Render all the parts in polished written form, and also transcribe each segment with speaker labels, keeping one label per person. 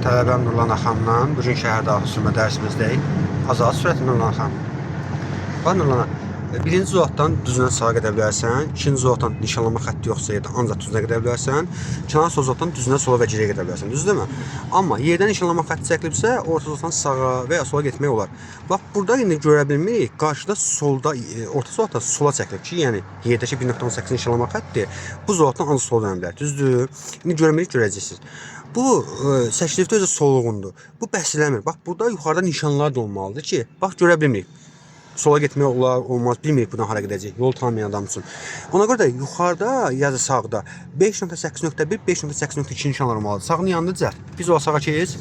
Speaker 1: Tələbəm Nurlan Axanla bugün şəhər daxil sürmə dərsimizdəyik. Azad sürəti Nurlan Axan. Bax Nurlan, birinci zolaqdan düzünə sağa gedə bilərsən, ikinci zolaqdan nişanlama xətti yoxsa yerdə ancaq düzünə gedə bilərsən, kənar sol zolaqdan düzünə sola və geriyə gedə bilərsən, düzdürmü? Amma yerdən nişanlama xətti çəkilibsə, orta zolaqdan sağa və ya sola getmək olar. Bax burada indi görə bilmirik, qarşıda solda, orta zolaqda sola çəkilib ki, yəni yerdəki 1.18 nişanlama xətti bu zolaqdan ancaq sola dönə bilər, düzdür? İndi görmürük, görəcəksiniz. Bu səklifdə özü soluğundur. Bu bəs eləmir. Bax burada yuxarıda nişanlar da olmalıdır ki, bax görə bilmirik. Sola getmək olar, olmaz, bilmirik buradan hara gedəcək. Yol tanımayan adam üçün. Ona görə də yuxarıda ya da sağda 5.8.1, 5.8.2 nişanlar olmalıdır. Sağın yanında cəhd. Biz o sağa keç.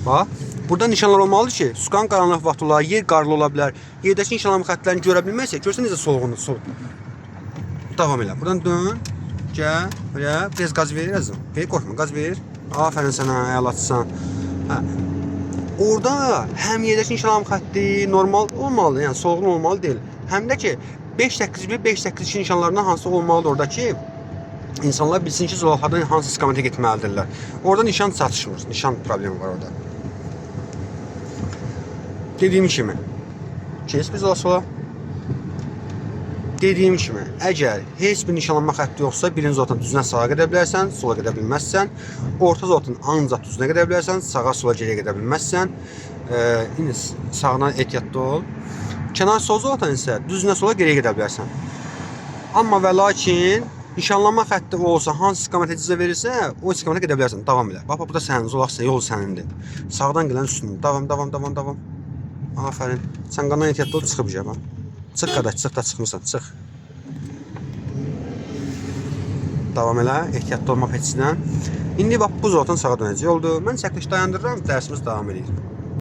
Speaker 1: Bax, burada nişanlar olmalıdır ki, sukan qaranlıq vaxt olar, yer qarlı ola bilər. Yerdəki nişanlama xəttlərini görə bilməzsə, görsən necə soluğundur, soluq. Davam elə. Buradan dön. Gəl, belə biraz qaz verir əzim. Qorxma, qaz verir. Aferin sənə, əlaçısan. Hə. Orada həm yerdəki nişanlama xətti normal olmalıdır, yəni solğun olmalı deyil. Həm də ki 5.8.1, 5.8.2 nişanlarından hansı olmalıdır orada ki insanlar bilsin ki, zolaqlardan hansı istiqamətə getməlidirlər. Orada nişan çatışmır, nişan problemi var orada. Dediyim kimi, kes biz sola. Dediyim kimi, əgər heç bir nişanlanma xətti yoxsa, birinci zolaqdan düzünə sağa gedə bilərsən, sola gedə bilməzsən. Orta zolaqdan ancaq düzünə gedə bilərsən, sağa sola geriyə gedə bilməzsən. İndi sağdan ehtiyatlı ol. Kənar sol zolaqdan isə düzünə sola geriyə gedə bilərsən. Amma və lakin nişanlanma xətti olsa, hansı istiqamətə icazə verirsə, o istiqamətə gedə bilərsən. Davam elə. Bax, bu da sənin zolaqsa, yol sənindir. Sağdan gələn üstündür. Davam. Aferin. Sən qandan ehtiyatlı ol, çıxıb gəl. Çıx qardaş, çıx da çıxmısan, çıx. Davam elə, ehtiyatlı olmaq peçindən. İndi bax, bu zolaqdan sağa dönəcək oldu. Mən çəkiliş dayandırıram, dərsimiz davam edir.